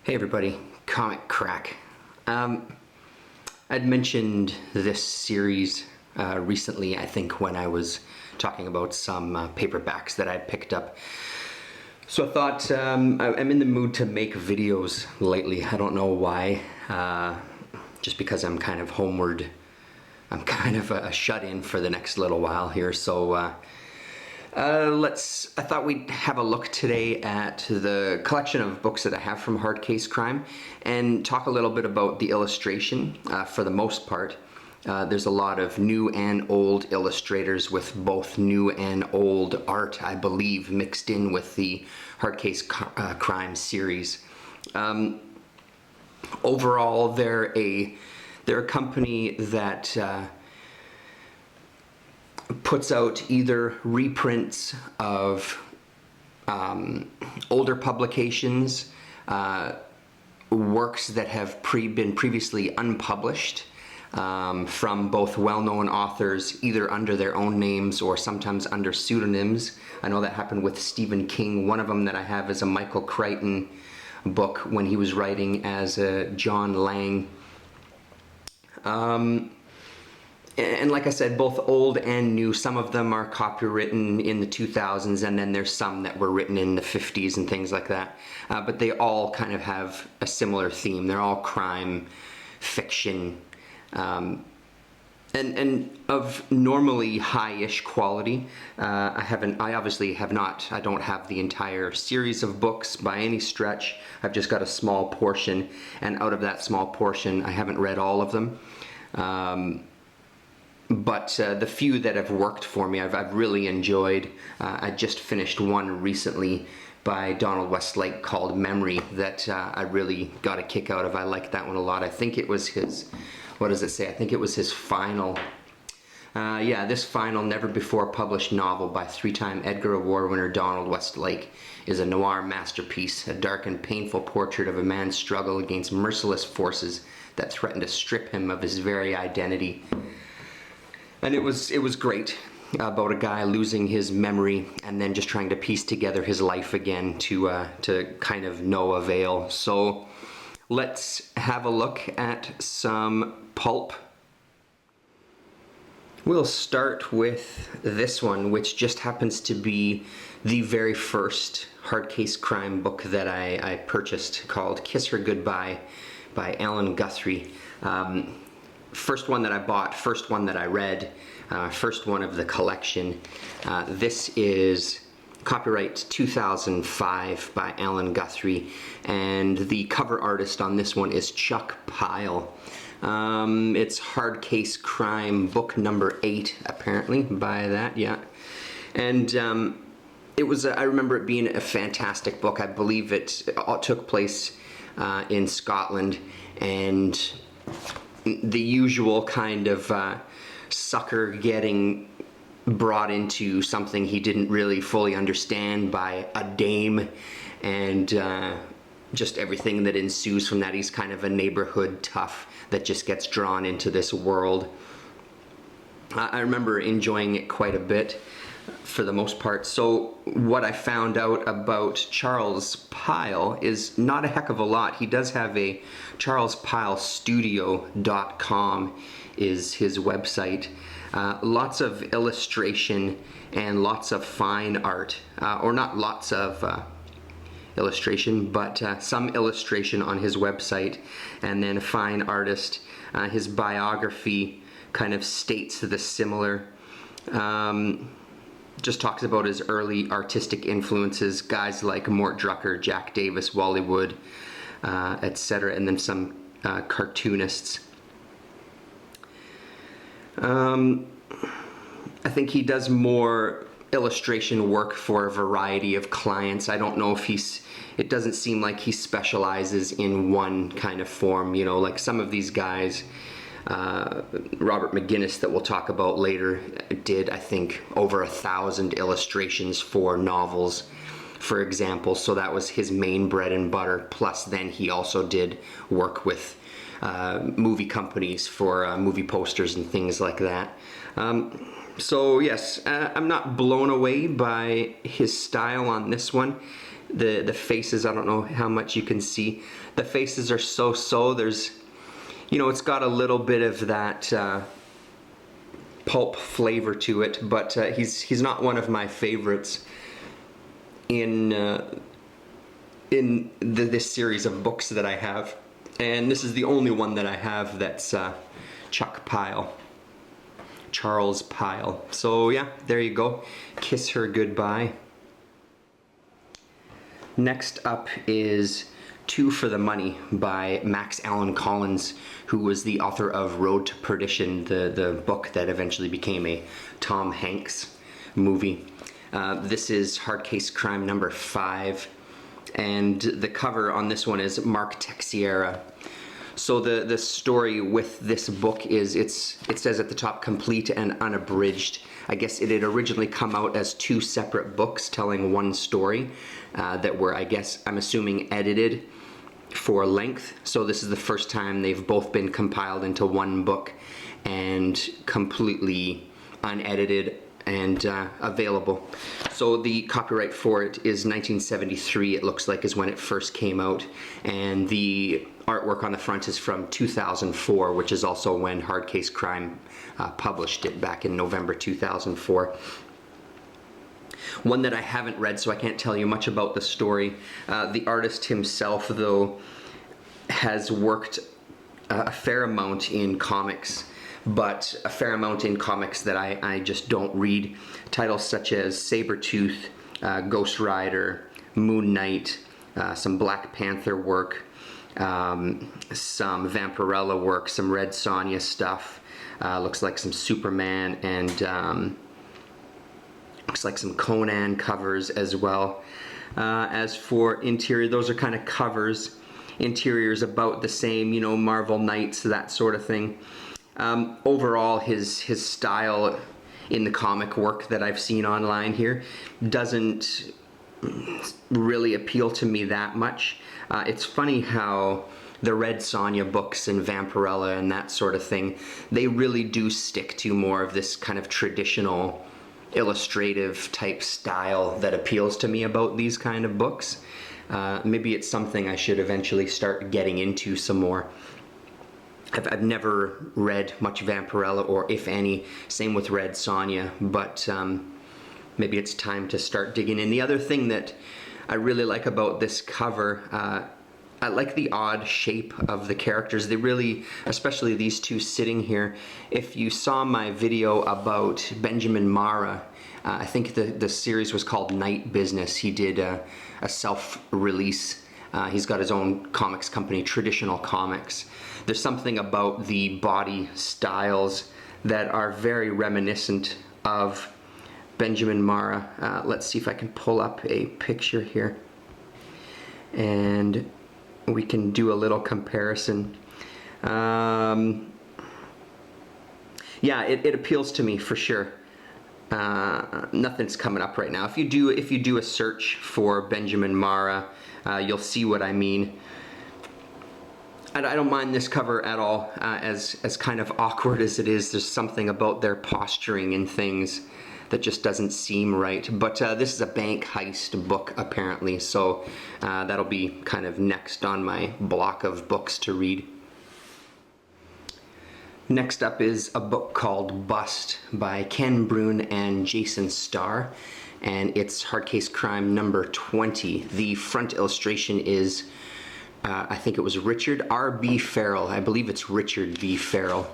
Hey everybody, Comic Crack. I'd mentioned this series recently, I think, when I was talking about some paperbacks that I'd picked up. So I thought I'm in the mood to make videos lately. I don't know why, just because I'm kind of homeward. I'm kind of a shut-in for the next little while here, so I thought we'd have a look today at the collection of books that I have from Hard Case Crime and talk a little bit about the illustration. For the most part, there's a lot of new and old illustrators with both new and old art, I believe, mixed in with the Hard Case Crime series. Overall, they're a company that puts out either reprints of older publications, works that have been previously unpublished from both well-known authors, either under their own names or sometimes under pseudonyms. I know that happened with Stephen King. One of them that I have is a Michael Crichton book when he was writing as John Lang. And like I said, both old and new. Some of them are copywritten in the 2000s, and then there's some that were written in the 50s and things like that. But they all kind of have a similar theme. They're all crime fiction, and of normally high-ish quality. I obviously have not. I don't have the entire series of books by any stretch. I've just got a small portion, and out of that small portion, I haven't read all of them. But the few that have worked for me, I've really enjoyed. I just finished one recently by Donald Westlake called Memory that I really got a kick out of. I liked that one a lot. I think it was his, what does it say? I think it was his final, this final never-before-published novel by three-time Edgar Award winner Donald Westlake is a noir masterpiece, a dark and painful portrait of a man's struggle against merciless forces that threaten to strip him of his very identity. And it was great, about a guy losing his memory and then just trying to piece together his life again to kind of no avail. So let's have a look at some pulp. We'll start with this one, which just happens to be the very first Hard Case Crime book that I purchased, called Kiss Her Goodbye by Alan Guthrie. First one that I bought, first one that I read, first one of the collection. This is copyright 2005 by Alan Guthrie, and the cover artist on this one is Chuck Pyle. It's Hard Case Crime book number 8, apparently, by that, yeah. And it was, I remember it being a fantastic book. I believe it all took place in Scotland, and the usual kind of sucker getting brought into something he didn't really fully understand by a dame, and just everything that ensues from that. He's kind of a neighborhood tough that just gets drawn into this world. I remember enjoying it quite a bit for the most part. So what I found out about Charles Pyle is not a heck of a lot. He does have a charlespylestudio.com is his website. Lots of illustration and lots of fine art, or not lots of illustration, but some illustration on his website, and then a fine artist. His biography kind of states the similar. Just talks about his early artistic influences, guys like Mort Drucker, Jack Davis, Wally Wood, etc., and then some cartoonists. I think he does more illustration work for a variety of clients. I don't know if it doesn't seem like he specializes in one kind of form, you know, like some of these guys. Robert McGinnis, that we'll talk about later, did, I think, over 1,000 illustrations for novels, for example. So that was his main bread and butter. Plus then he also did work with movie companies for movie posters and things like that. So yes, I'm not blown away by his style on this one. The faces, I don't know how much you can see. The faces are so. There's, it's got a little bit of that pulp flavor to it, but he's not one of my favorites in this series of books that I have. And this is the only one that I have that's Charles Pyle. So yeah, there you go. Kiss Her Goodbye. Next up is Two for the Money by Max Allan Collins, who was the author of Road to Perdition, the book that eventually became a Tom Hanks movie. This is hard case crime number 5, and the cover on this one is Mark Texiera. So the story with this book is, it says at the top, complete and unabridged. I guess it had originally come out as 2 separate books telling one story that were, I'm assuming, edited for length. So this is the first time they've both been compiled into one book and completely unedited and available. So the copyright for it is 1973, it looks like, is when it first came out, and the artwork on the front is from 2004, which is also when Hard Case Crime published it back in November 2004. One that I haven't read, so I can't tell you much about the story. The artist himself, though, has worked a fair amount in comics, but a fair amount in comics that I just don't read. Titles such as Sabretooth, Ghost Rider, Moon Knight, some Black Panther work, some Vampirella work, some Red Sonja stuff, looks like some Superman, and looks like some Conan covers as well. As for interior, those are kind of covers. Interior's about the same, Marvel Knights, that sort of thing. Overall, his style in the comic work that I've seen online here doesn't really appeal to me that much. It's funny how the Red Sonja books and Vampirella and that sort of thing, they really do stick to more of this kind of traditional illustrative type style that appeals to me about these kind of books. Maybe it's something I should eventually start getting into some more. I've never read much Vampirella, or if any, same with Red Sonja, but maybe it's time to start digging in. The other thing that I really like about this cover, I like the odd shape of the characters. They really, especially these two sitting here, if you saw my video about Benjamin Marra, I think the series was called Night Business. He did a self-release. He's got his own comics company, Traditional Comics. There's something about the body styles that are very reminiscent of Benjamin Marra. Let's see if I can pull up a picture here, and we can do a little comparison. Yeah, it appeals to me for sure. Nothing's coming up right now. If you do a search for Benjamin Marra, you'll see what I mean. I don't mind this cover at all, as kind of awkward as it is. There's something about their posturing and things that just doesn't seem right. But this is a bank heist book, apparently, so that'll be kind of next on my block of books to read. Next up is a book called Bust by Ken Bruna and Jason Starr, and it's hard case crime number 20. The front illustration is, I think it was Richard R.B. Farrell. I believe it's Richard B. Farrell.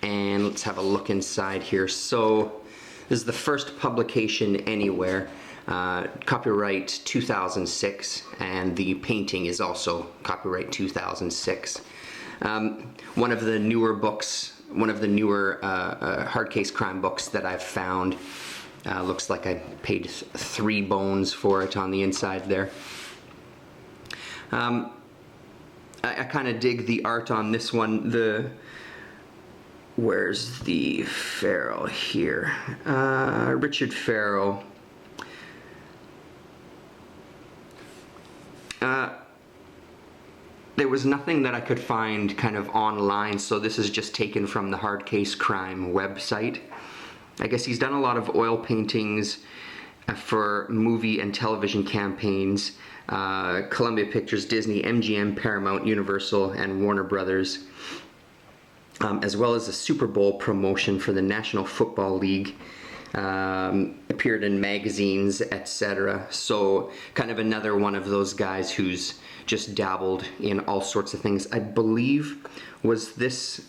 And let's have a look inside here. So this is the first publication anywhere. Copyright 2006, and the painting is also copyright 2006. One of the newer books, one of the newer hard case crime books that I've found. Looks like I paid 3 bones for it on the inside there. I kind of dig the art on this one. Where's the Farrell here? Richard Farrell. There was nothing that I could find kind of online, so this is just taken from the Hard Case Crime website. I guess he's done a lot of oil paintings. for movie and television campaigns, Columbia Pictures, Disney, MGM, Paramount, Universal, and Warner Brothers, as well as a Super Bowl promotion for the National Football League. Appeared in magazines, etc. So kind of another one of those guys who's just dabbled in all sorts of things. I believe, was this,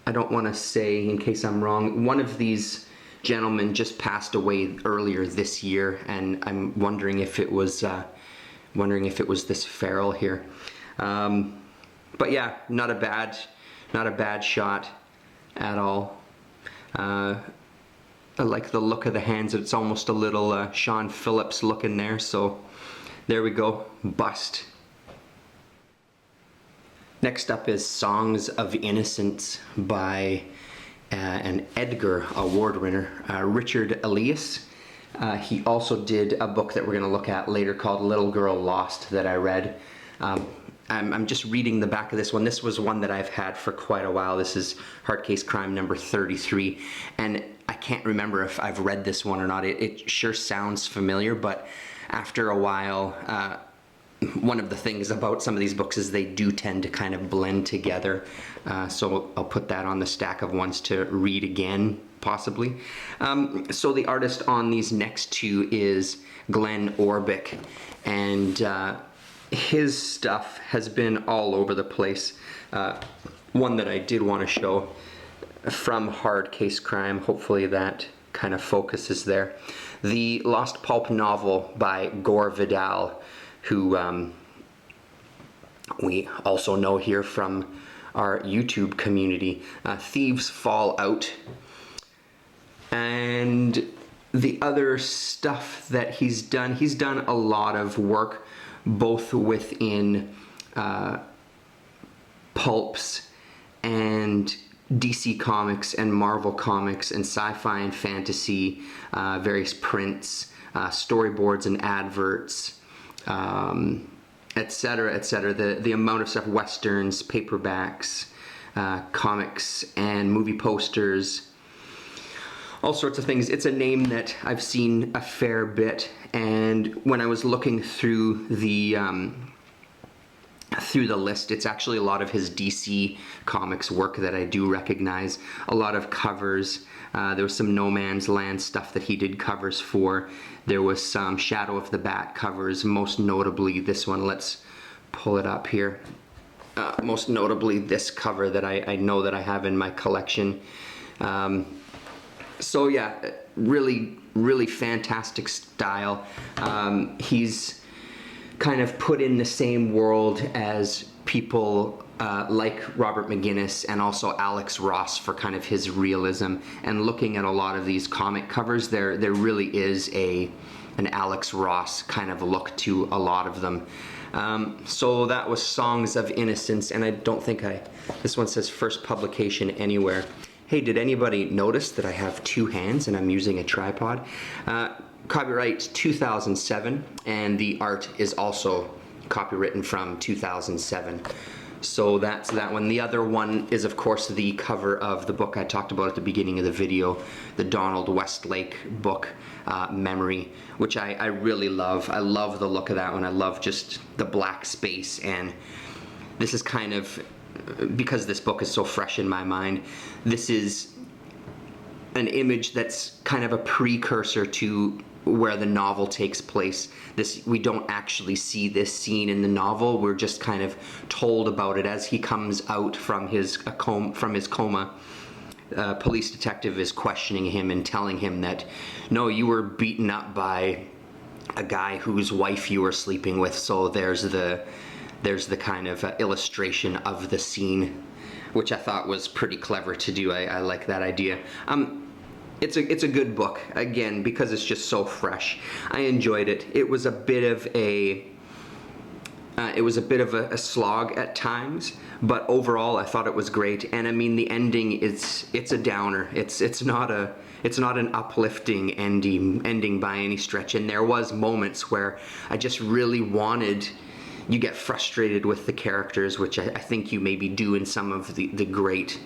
I don't want to say in case I'm wrong, one of these gentlemen just passed away earlier this year, and I'm wondering if it was this Farrell here. But yeah, not a bad shot at all. I like the look of the hands. It's almost a little Sean Phillips look in there. So there we go. Bust. Next up is Songs of Innocence by an Edgar Award winner, Richard Elias. He also did a book that we're going to look at later called Little Girl Lost that I read. I'm just reading the back of this one. This was one that I've had for quite a while. This is Hard Case Crime number 33. And I can't remember if I've read this one or not. It sure sounds familiar, but after a while, one of the things about some of these books is they do tend to kind of blend together. So I'll put that on the stack of ones to read again, possibly. So the artist on these next two is Glenn Orbick, and his stuff has been all over the place. One that I did want to show from Hard Case Crime, hopefully that kind of focuses there. The Lost Pulp novel by Gore Vidal, who we also know here from our YouTube community. Thieves Fall Out. And the other stuff that he's done a lot of work both within pulps and DC Comics and Marvel Comics and sci-fi and fantasy, various prints, storyboards and adverts, etc., etc. The amount of stuff, westerns, paperbacks, comics, and movie posters, all sorts of things. It's a name that I've seen a fair bit, and when I was looking through the list, it's actually a lot of his DC Comics work that I do recognize. A lot of covers. There was some No Man's Land stuff that he did covers for. There was some Shadow of the Bat covers, most notably this one. Let's pull it up here. Most notably this cover that I know that I have in my collection. So yeah, really fantastic style. He's kind of put in the same world as people like Robert McGinnis and also Alex Ross for kind of his realism. And looking at a lot of these comic covers, there really is an Alex Ross kind of look to a lot of them. So that was Songs of Innocence, and I don't think this one says first publication anywhere. Hey, did anybody notice that I have two hands and I'm using a tripod? Copyright 2007, and the art is also copywritten from 2007. So that's that one. The other one is, of course, the cover of the book I talked about at the beginning of the video, the Donald Westlake book, Memory, which I really love. I love the look of that one. I love just the black space, and this is kind of, because this book is so fresh in my mind, this is an image that's kind of a precursor to where the novel takes place. We don't actually see this scene in the novel. We're just kind of told about it as he comes out from his coma. Police detective is questioning him and telling him that, no, you were beaten up by a guy whose wife you were sleeping with. So there's the kind of illustration of the scene, which I thought was pretty clever to do. I like that idea. It's a good book, again, because it's just so fresh. I enjoyed it. It was a bit of a slog at times, but overall I thought it was great. And I mean, the ending, it's a downer. It's not an uplifting ending by any stretch. And there was moments where I just really wanted. You get frustrated with the characters, which I think you maybe do in some of the great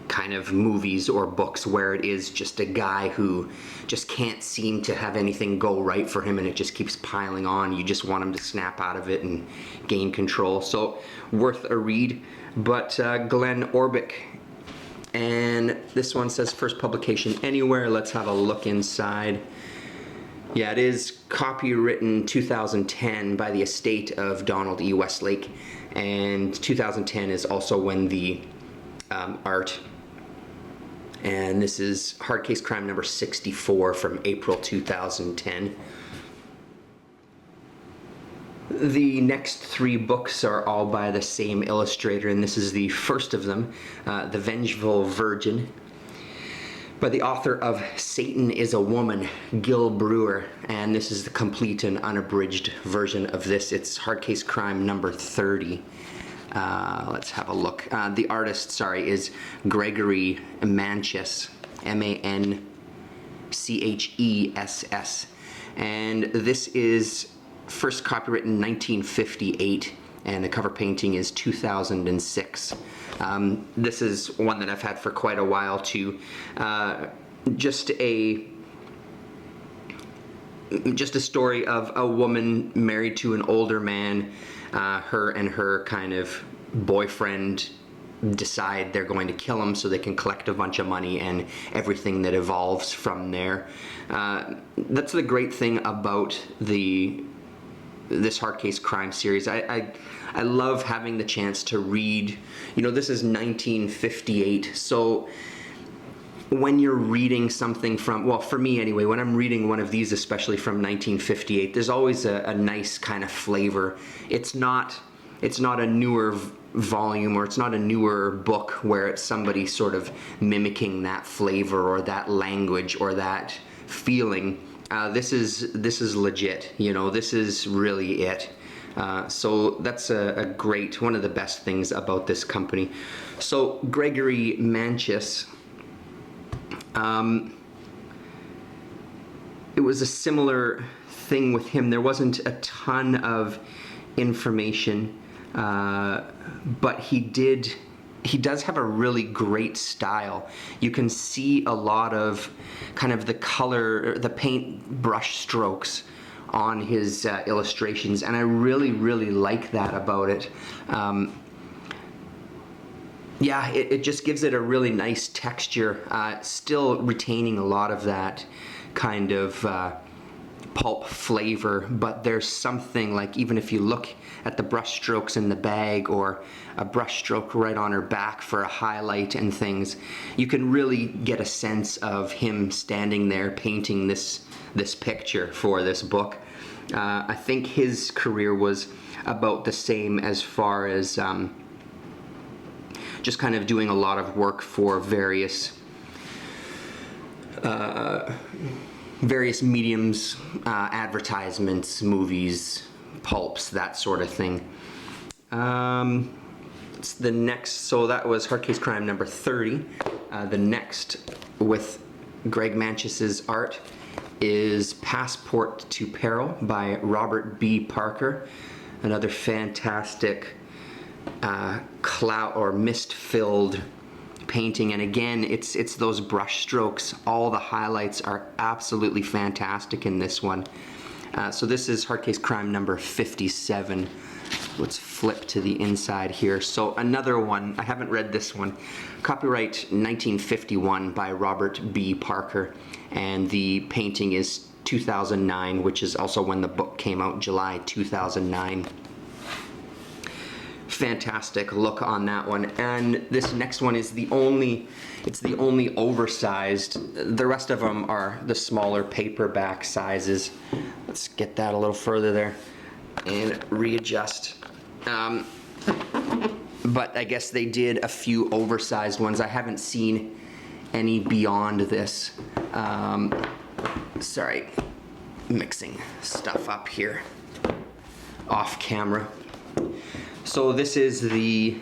kind of movies or books where it is just a guy who just can't seem to have anything go right for him, and it just keeps piling on. You just want him to snap out of it and gain control. So worth a read. But Glenn Orbick, and this one says first publication anywhere. Let's have a look inside. Yeah, it is copywritten 2010 by the estate of Donald E. Westlake, and 2010 is also when the art. And this is Hard Case Crime number 64 from April 2010. The next 3 books are all by the same illustrator, and this is the first of them, The Vengeful Virgin, by the author of Satan is a Woman, Gil Brewer, and this is the complete and unabridged version of this. It's Hard Case Crime number 30. Let's have a look. The artist, is Gregory Manchess, Manchess, and this is first copywritten 1958, and the cover painting is 2006. This is one that I've had for quite a while too. Just a story of a woman married to an older man. Her and her kind of boyfriend decide they're going to kill him so they can collect a bunch of money, and everything that evolves from there. That's the great thing about this Hard Case Crime series. I love having the chance to read, this is 1958, so when you're reading something from, well, for me anyway, when I'm reading one of these, especially from 1958, there's always a nice kind of flavor. It's not a newer volume, or it's not a newer book where it's somebody sort of mimicking that flavor or that language or that feeling. This is legit, this is really it. So that's a great, one of the best things about this company. So Gregory Manchess, it was a similar thing with him. There wasn't a ton of information, but he does have a really great style. You can see a lot of kind of the color, the paint brush strokes on his illustrations, and I really, really like that about it. Yeah, it just gives it a really nice texture, still retaining a lot of that kind of pulp flavor, but there's something, like, even if you look at the brush strokes in the bag, or a brush stroke right on her back for a highlight and things, you can really get a sense of him standing there painting this picture for this book. I think his career was about the same as far as just kind of doing a lot of work for various mediums, advertisements, movies, pulps, that sort of thing. It's the next, so that was Hard Case Crime number 30. The next, with Greg Manchess's art, is Passport to Peril by Robert B. Parker. Another fantastic cloud or mist-filled painting, and again, it's those brush strokes. All the highlights are absolutely fantastic in this one. So this is Hard Case Crime number 57. Let's flip to the inside here. So another one, I haven't read this one. Copyright 1951 by Robert B. Parker, and the painting is 2009, which is also when the book came out, July 2009. Fantastic look on that one. And this next one is the only oversized. The rest of them are the smaller paperback sizes. Let's get that a little further there and readjust. But I guess they did a few oversized ones. I haven't seen any beyond this. Sorry, mixing stuff up here off camera. So this is the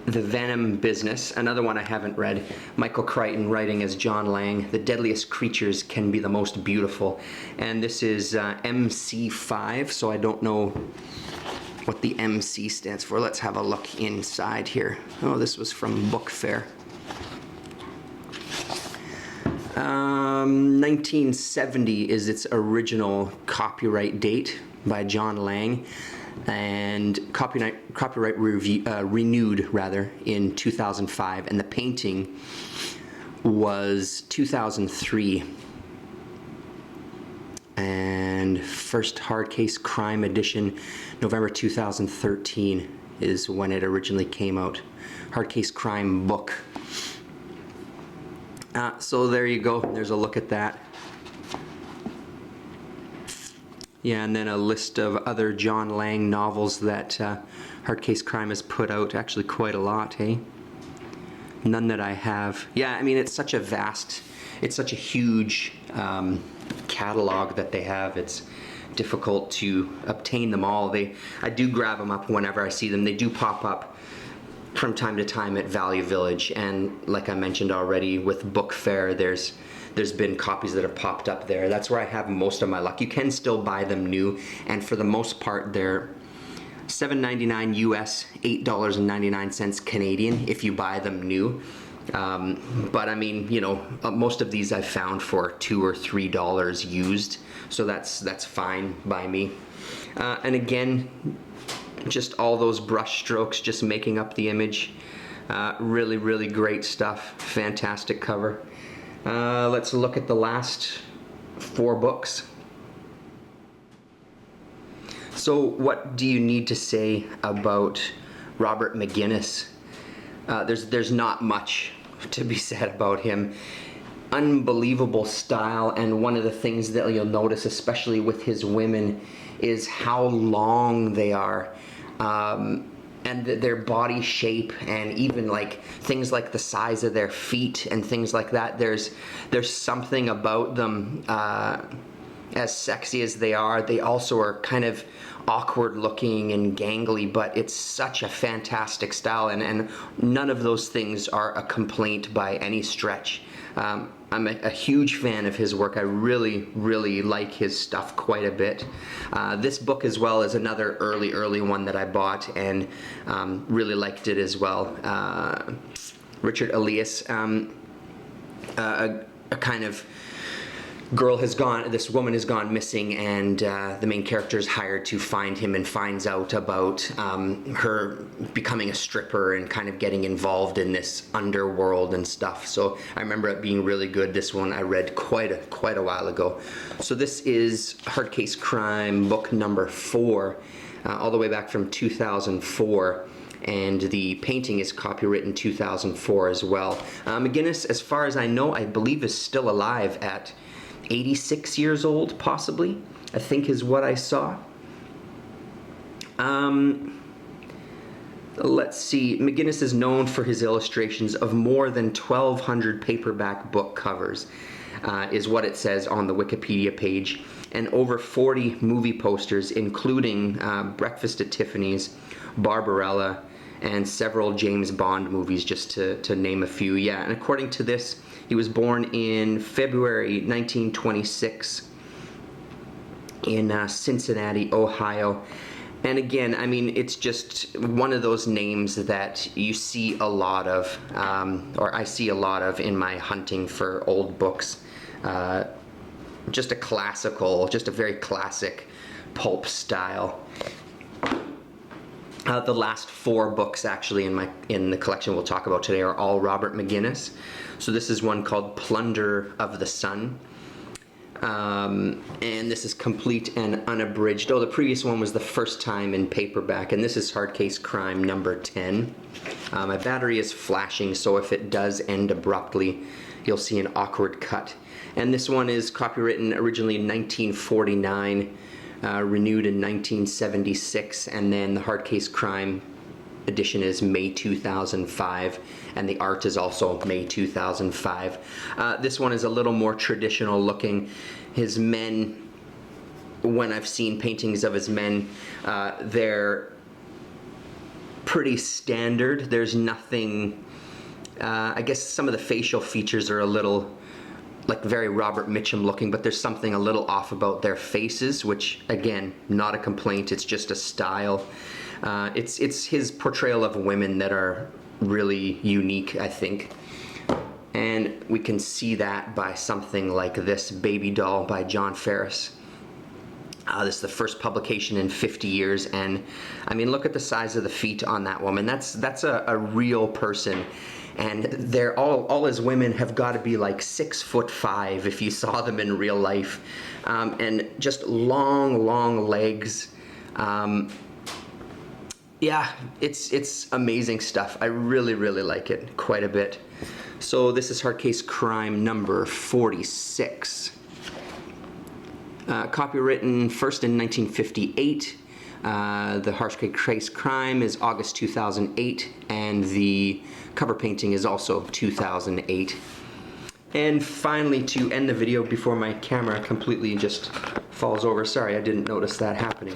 Venom business, another one I haven't read. Michael Crichton writing as John Lang. The deadliest creatures can be the most beautiful. And this is MC5, so I don't know what the MC stands for. Let's have a look inside here. Oh, this was from Book Fair. 1970 is its original copyright date by John Lang, and copyright renewed rather in 2005, and the painting was 2003. And first hard case crime edition, November 2013 is when it originally came out. Hard case crime book. So there you go. There's a look at that. Yeah, and then a list of other John Lang novels that Hard Case Crime has put out. Actually, quite a lot, hey? None that I have. Yeah, I mean, it's such a huge catalog that they have. It's difficult to obtain them all. I do grab them up whenever I see them. They do pop up from time to time at Value Village, and like I mentioned already with Book Fair, there's been copies that have popped up there. That's where I have most of my luck. You can still buy them new, and for the most part they're $7.99 US, $8.99 Canadian if you buy them new. But I mean, you know, most of these I've found for $2 or $3 used, so that's fine by me. And again, just all those brush strokes just making up the image. Really, really great stuff. Fantastic cover. Let's look at the last 4 books. So what do you need to say about Robert McGinnis? There's not much to be said about him. Unbelievable style, and one of the things that you'll notice, especially with his women, is how long they are. And their body shape, and even like things like the size of their feet and things like that. There's something about them, as sexy as they also are kind of awkward looking and gangly, but it's such a fantastic style, and none of those things are a complaint by any stretch. I'm a huge fan of his work. I really, really like his stuff quite a bit. This book as well is another early one that I bought, and really liked it as well. Richard Elias, a kind of this woman has gone missing, and the main character is hired to find him, and finds out about her becoming a stripper and kind of getting involved in this underworld and stuff. So I remember it being really good. This one I read quite a while ago. So this is Hard Case Crime book number 4, all the way back from 2004. And the painting is copywritten 2004 as well. McGinnis, as far as I know, I believe is still alive at 86 years old, possibly, I think is what I saw. Let's see. McGinnis is known for his illustrations of more than 1,200 paperback book covers, is what it says on the Wikipedia page, and over 40 movie posters, including Breakfast at Tiffany's, Barbarella, and several James Bond movies, just to name a few. Yeah, and according to this, he was born in February 1926 in Cincinnati, Ohio. And again, I mean, it's just one of those names that you see a lot of, or I see a lot of in my hunting for old books. Just a very classic pulp style. The last 4 books actually in the collection we'll talk about today are all Robert McGinnis. So this is one called Plunder of the Sun. And this is complete and unabridged. Oh, the previous one was the first time in paperback, and this is Hard Case Crime number 10. My battery is flashing, so if it does end abruptly, you'll see an awkward cut. And this one is copywritten originally in 1949, renewed in 1976, and then the Hard Case Crime edition is May 2005, and the art is also May 2005. This one is a little more traditional looking. His men, when I've seen paintings of his men, they're pretty standard. There's nothing, I guess some of the facial features are a little like very Robert Mitchum looking, but there's something a little off about their faces, which again, not a complaint, it's just a style. It's his portrayal of women that are really unique, I think. And we can see that by something like this Baby Doll by John Ferris. This is the first publication in 50 years, and I mean, look at the size of the feet on that woman. That's a real person, and they're all as women have got to be like 6'5" if you saw them in real life, and just long legs. Yeah, it's amazing stuff. I really like it quite a bit. So this is Hardcase Crime number 46. Copywritten first in 1958. The Hardcase Crime is August 2008, and the cover painting is also 2008. And finally, to end the video before my camera completely just falls over, sorry, I didn't notice that happening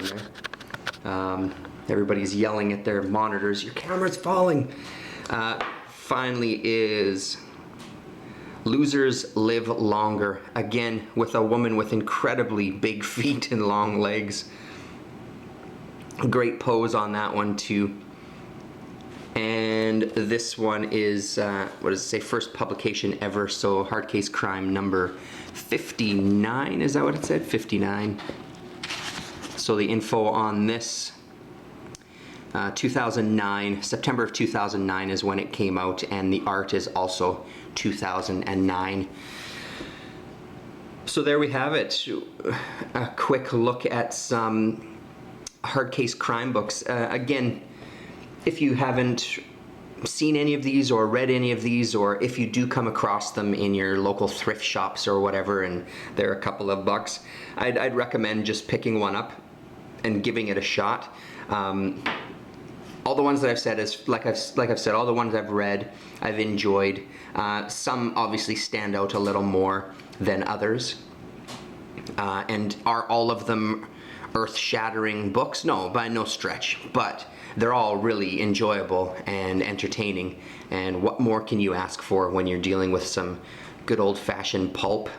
there. Everybody's yelling at their monitors, your camera's falling. Finally is Losers Live Longer, again with a woman with incredibly big feet and long legs. Great pose on that one too. And this one is, what does it say, first publication ever, so Hardcase Crime number 59, is that what it said? 59. So the info on this, 2009, September of 2009 is when it came out, and the art is also 2009. So there we have it. A quick look at some Hardcase Crime books. Again, if you haven't seen any of these or read any of these, or if you do come across them in your local thrift shops or whatever and they're a couple of bucks, I'd recommend just picking one up and giving it a shot. All the ones that I've said is, like I've said, all the ones I've read, I've enjoyed. Some obviously stand out a little more than others. And are all of them earth-shattering books? No, by no stretch. But they're all really enjoyable and entertaining. And what more can you ask for when you're dealing with some good old-fashioned pulp?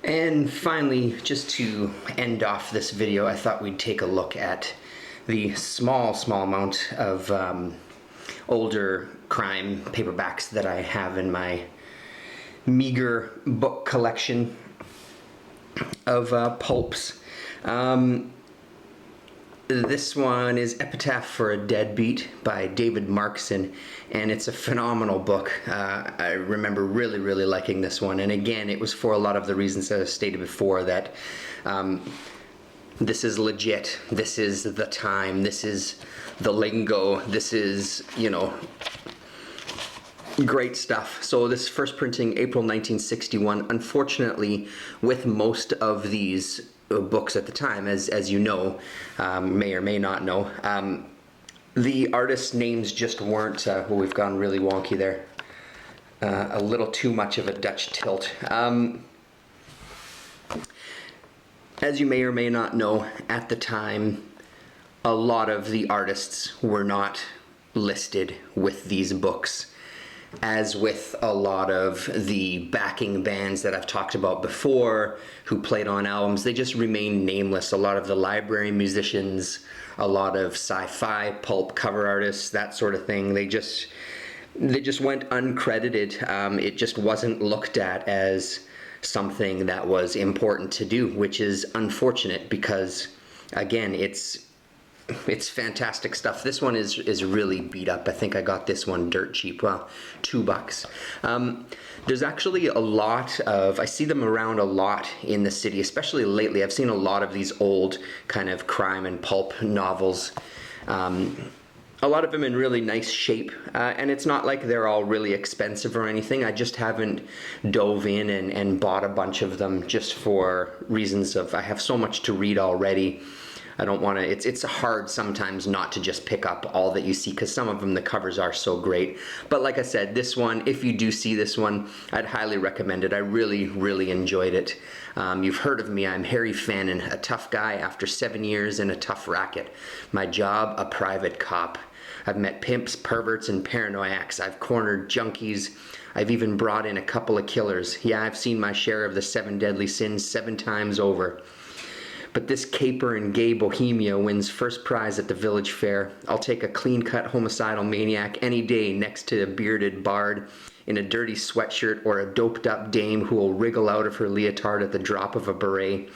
And finally, just to end off this video, I thought we'd take a look at the small amount of older crime paperbacks that I have in my meager book collection of pulps. This one is Epitaph for a Deadbeat by David Markson, and it's a phenomenal book. I remember really liking this one, and again, it was for a lot of the reasons that I stated before, that this is legit, this is the time, this is the lingo, this is, you know, great stuff. So this first printing, April 1961. Unfortunately, with most of these books at the time, as you know, may or may not know, the artists' names just weren't, well, we've gone really wonky there. A little too much of a Dutch tilt. As you may or may not know, at the time, a lot of the artists were not listed with these books. As with a lot of the backing bands that I've talked about before, who played on albums, they just remained nameless. A lot of the library musicians, a lot of sci-fi, pulp cover artists, that sort of thing, they just went uncredited. It just wasn't looked at as something that was important to do, which is unfortunate because, again, it's fantastic stuff. This one is really beat up. I think I got this one dirt cheap, well, $2. There's actually a lot of, I see them around a lot in the city, especially lately. I've seen a lot of these old kind of crime and pulp novels. A lot of them in really nice shape, and it's not like they're all really expensive or anything. I just haven't dove in and bought a bunch of them just for reasons of I have so much to read already. I don't want to, it's hard sometimes not to just pick up all that you see, because some of them, the covers are so great. But like I said, this one, if you do see this one, I'd highly recommend it. I really enjoyed it. You've heard of me, I'm Harry Fannin, a tough guy after 7 years in a tough racket. My job, a private cop. I've met pimps, perverts, and paranoiacs. I've cornered junkies. I've even brought in a couple of killers. Yeah, I've seen my share of the 7 deadly sins 7 times over. But this caper and gay bohemia wins first prize at the village fair. I'll take a clean-cut homicidal maniac any day next to a bearded bard in a dirty sweatshirt or a doped-up dame who will wriggle out of her leotard at the drop of a beret.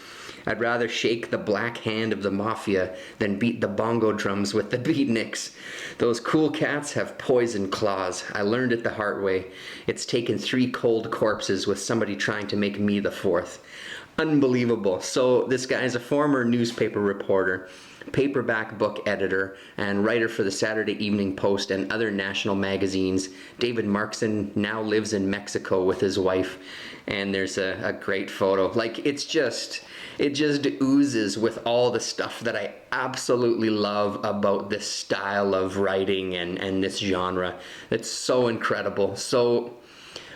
I'd rather shake the black hand of the mafia than beat the bongo drums with the beatniks. Those cool cats have poison claws. I learned it the hard way. It's taken 3 cold corpses with somebody trying to make me the 4th. Unbelievable. So this guy is a former newspaper reporter, paperback book editor, and writer for the Saturday Evening Post and other national magazines. David Markson now lives in Mexico with his wife, and there's a great photo. Like, it just oozes with all the stuff that I absolutely love about this style of writing and this genre. It's so incredible. So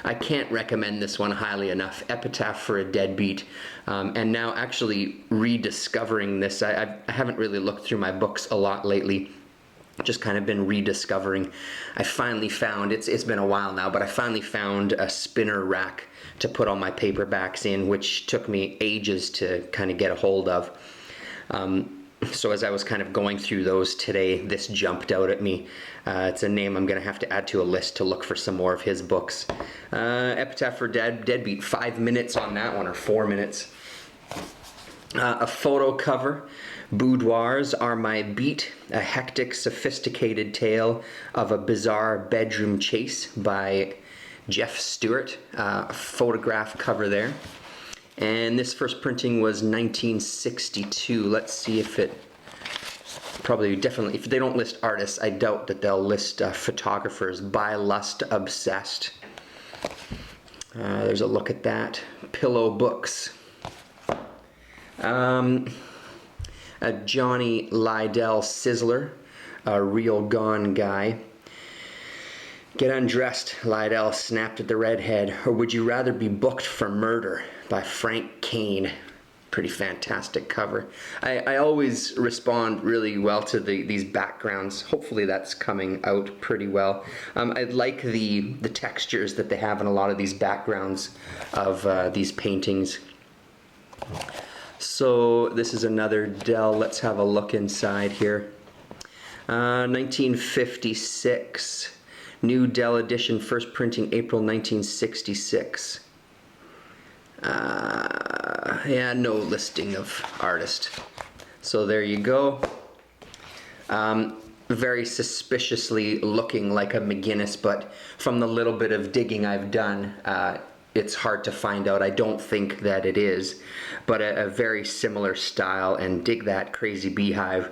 I can't recommend this one highly enough. Epitaph for a Deadbeat. And now actually rediscovering this, I haven't really looked through my books a lot lately. Just kind of been rediscovering. I finally found, it's been a while now, but I finally found a spinner rack to put all my paperbacks in, which took me ages to kind of get a hold of. So as I was kind of going through those today, this jumped out at me. It's a name I'm going to have to add to a list to look for some more of his books. Epitaph for Deadbeat, 5 minutes on that one, or 4 minutes. A photo cover. Boudoirs Are My Beat, a hectic, sophisticated tale of a bizarre bedroom chase by Jeff Stewart. A photograph cover there. And this first printing was 1962. Let's see if it definitely, if they don't list artists, I doubt that they'll list photographers. By Lust Obsessed. There's a look at that. Pillow Books. A Johnny Lydell Sizzler, a real gone guy. Get undressed, Lydell snapped at the redhead. Or would you rather be booked for murder? By Frank Kane. Pretty fantastic cover. I always respond really well to these backgrounds. Hopefully that's coming out pretty well. I like the textures that they have in a lot of these backgrounds of these paintings. So this is another Dell. Let's have a look inside here. 1956. New Dell edition, first printing April 1966. Yeah, no listing of artist. So there you go. Very suspiciously looking like a McGinnis, but from the little bit of digging I've done, it's hard to find out. I don't think that it is, but a very similar style, and dig that crazy beehive.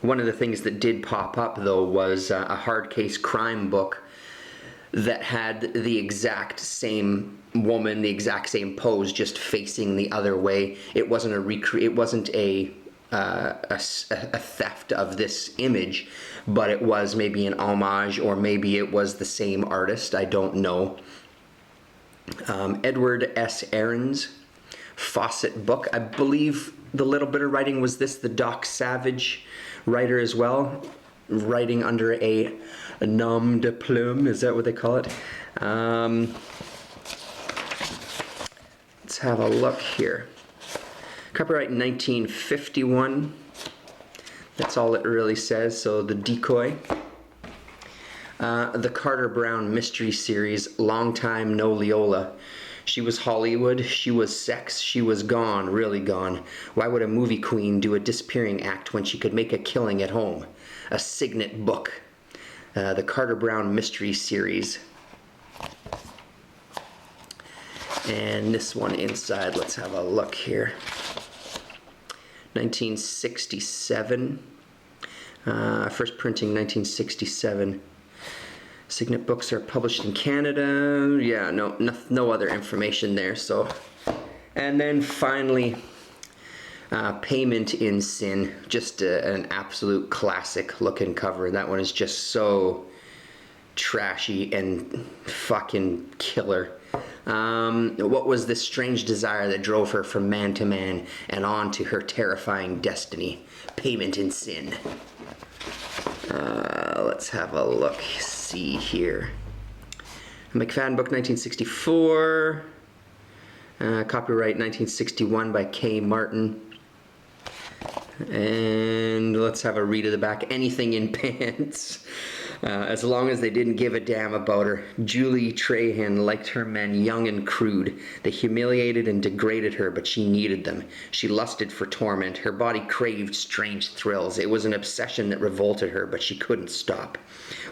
One of the things that did pop up, though, was a hard case crime book that had the exact same woman, the exact same pose, just facing the other way. It wasn't a theft of this image, but it was maybe an homage, or maybe it was the same artist. I don't know. Edward S. Ahrens, Fawcett book. I believe the little bit of writing was this, the Doc Savage writer as well, writing under a nom de plume, is that what they call it? Let's have a look here. Copyright 1951. That's all it really says. So the decoy. The Carter Brown Mystery Series, Long Time No Leola. She was Hollywood, she was sex, she was gone, really gone. Why would a movie queen do a disappearing act when she could make a killing at home? A signet book. The Carter Brown Mystery Series. And this one inside, let's have a look here. 1967. First printing 1967. Signet books are published in Canada. Yeah, no other information there. So, and then finally, Payment in Sin. Just an absolute classic looking cover. That one is just so trashy and fucking killer. What was this strange desire that drove her from man to man and on to her terrifying destiny? Payment in Sin. Let's let's have a look, see here. McFadden book, 1964. Copyright 1961 by K. Martin. And let's have a read of the back. Anything in pants. As long as they didn't give a damn about her. Julie Trahan liked her men young and crude. They humiliated and degraded her, but she needed them. She lusted for torment. Her body craved strange thrills. It was an obsession that revolted her, but she couldn't stop.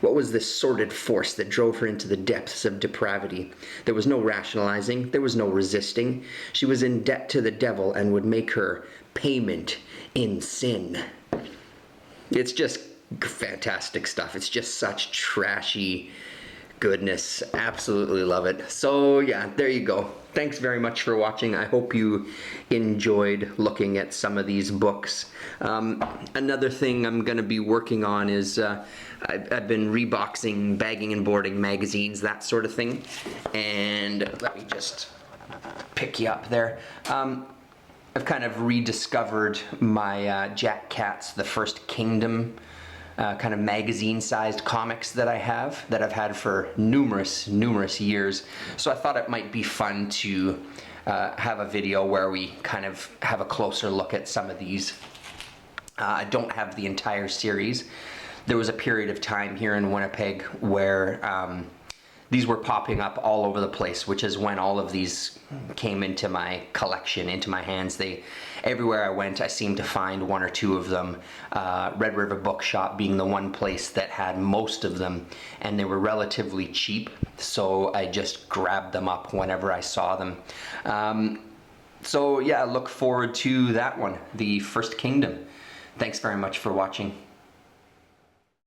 What was this sordid force that drove her into the depths of depravity? There was no rationalizing. There was no resisting. She was in debt to the devil and would make her payment in sin. It's just fantastic stuff. It's just such trashy goodness. Absolutely love it. So yeah, there you go. Thanks very much for watching. I hope you enjoyed looking at some of these books. Another thing I'm going to be working on is I've been reboxing, bagging and boarding magazines, that sort of thing. And let me just pick you up there. I've kind of rediscovered my Jack Katz, The First Kingdom kind of magazine-sized comics that I've had for numerous years. So I thought it might be fun to have a video where we kind of have a closer look at some of these. I don't have the entire series. There was a period of time here in Winnipeg where these were popping up all over the place, which is when all of these came into my collection, into my hands. Everywhere I went, I seemed to find one or two of them. Red River Bookshop being the one place that had most of them, and they were relatively cheap, so I just grabbed them up whenever I saw them. So yeah, look forward to that one, The First Kingdom. Thanks very much for watching.